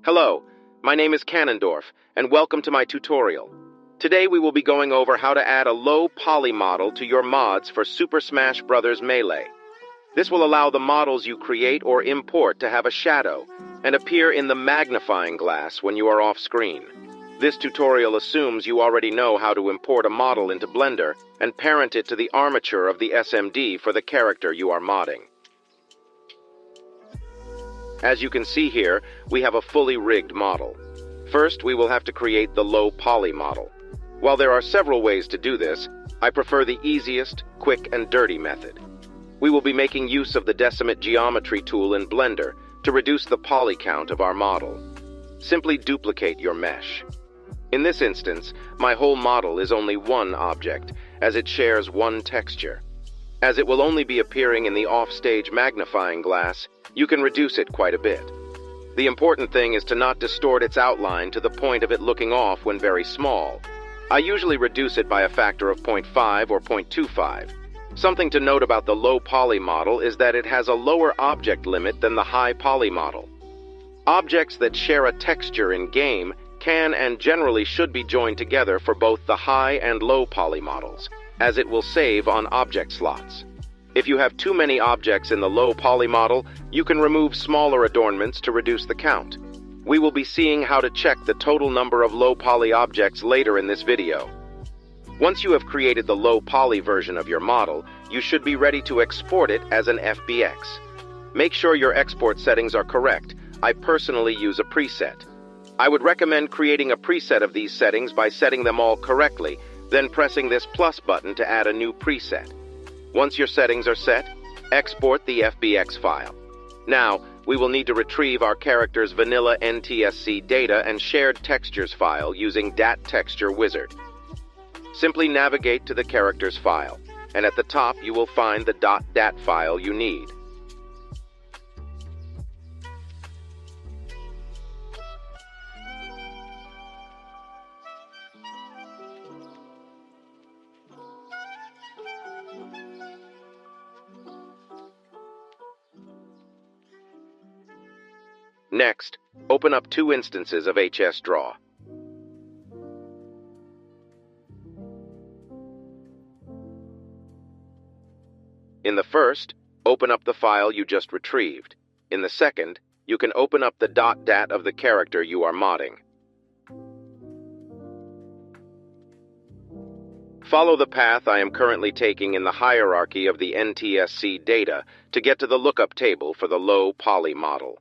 Hello, my name is Ganondorf, and welcome to my tutorial. Today we will be going over how to add a low poly model to your mods for Super Smash Bros. Melee. This will allow the models you create or import to have a shadow and appear in the magnifying glass when you are off screen. This tutorial assumes you already know how to import a model into Blender and parent it to the armature of the SMD for the character you are modding. As you can see here, we have a fully rigged model. First, we will have to create the low poly model. While there are several ways to do this, I prefer the easiest, quick, and dirty method. We will be making use of the Decimate Geometry tool in Blender to reduce the poly count of our model. Simply duplicate your mesh. In this instance, my whole model is only one object, as it shares one texture. As it will only be appearing in the off-stage magnifying glass, you can reduce it quite a bit. The important thing is to not distort its outline to the point of it looking off when very small. I usually reduce it by a factor of 0.5 or 0.25. Something to note about the low poly model is that it has a lower object limit than the high poly model. Objects that share a texture in game can and generally should be joined together for both the high and low poly models, as it will save on object slots. If you have too many objects in the low poly model, you can remove smaller adornments to reduce the count. We will be seeing how to check the total number of low poly objects later in this video. Once you have created the low poly version of your model, you should be ready to export it as an FBX. Make sure your export settings are correct. I personally use a preset. I would recommend creating a preset of these settings by setting them all correctly, then pressing this plus button to add a new preset. Once your settings are set, export the FBX file. Now, we will need to retrieve our character's vanilla NTSC data and shared textures file using Dat Texture Wizard. Simply navigate to the character's file, and at the top you will find the .dat file you need. Next, open up two instances of HSDraw. In the first, open up the file you just retrieved. In the second, you can open up the .dat of the character you are modding. Follow the path I am currently taking in the hierarchy of the NTSC data to get to the lookup table for the low poly model.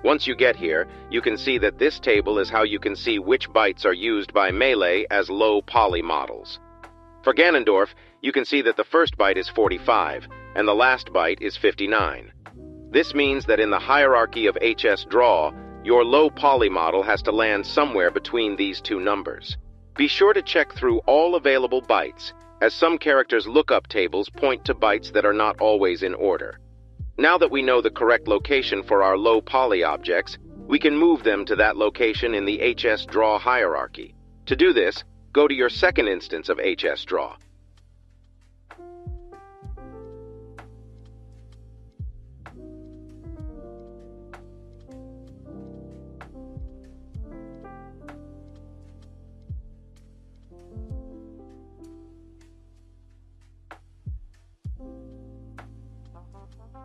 Once you get here, you can see that this table is how you can see which bytes are used by Melee as low poly models. For Ganondorf, you can see that the first byte is 45, and the last byte is 59. This means that in the hierarchy of HSDraw, your low poly model has to land somewhere between these two numbers. Be sure to check through all available bytes, as some characters' lookup tables point to bytes that are not always in order. Now that we know the correct location for our low poly objects, we can move them to that location in the HSDraw hierarchy. To do this, go to your second instance of HSDraw.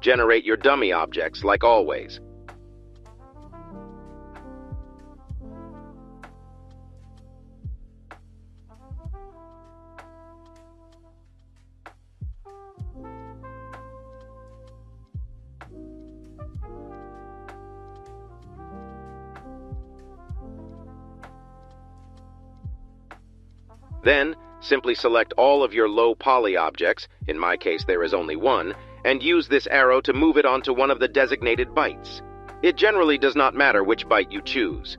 Generate your dummy objects like always. Then, simply select all of your low poly objects, in my case there is only one, and use this arrow to move it onto one of the designated bytes. It generally does not matter which byte you choose.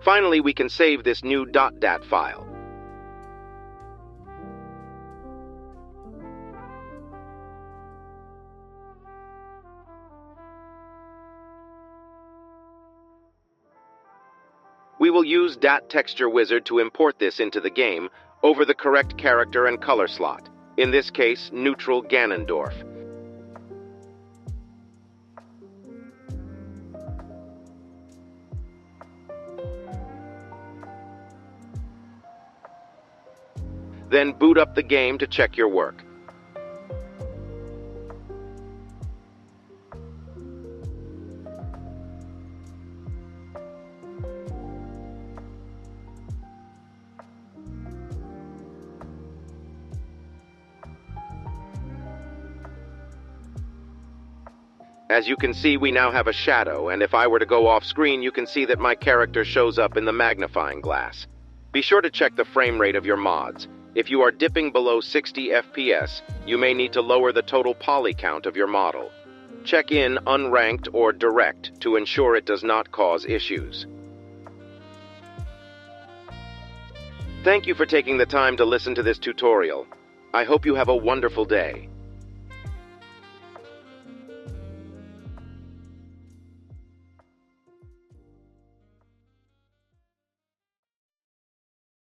Finally, we can save this new .dat file. We will use Dat Texture Wizard to import this into the game over the correct character and color slot, in this case, neutral Ganondorf. Then boot up the game to check your work. As you can see, we now have a shadow, and if I were to go off screen, you can see that my character shows up in the magnifying glass. Be sure to check the frame rate of your mods. If you are dipping below 60 FPS, you may need to lower the total poly count of your model. Check in unranked or direct to ensure it does not cause issues. Thank you for taking the time to listen to this tutorial. I hope you have a wonderful day.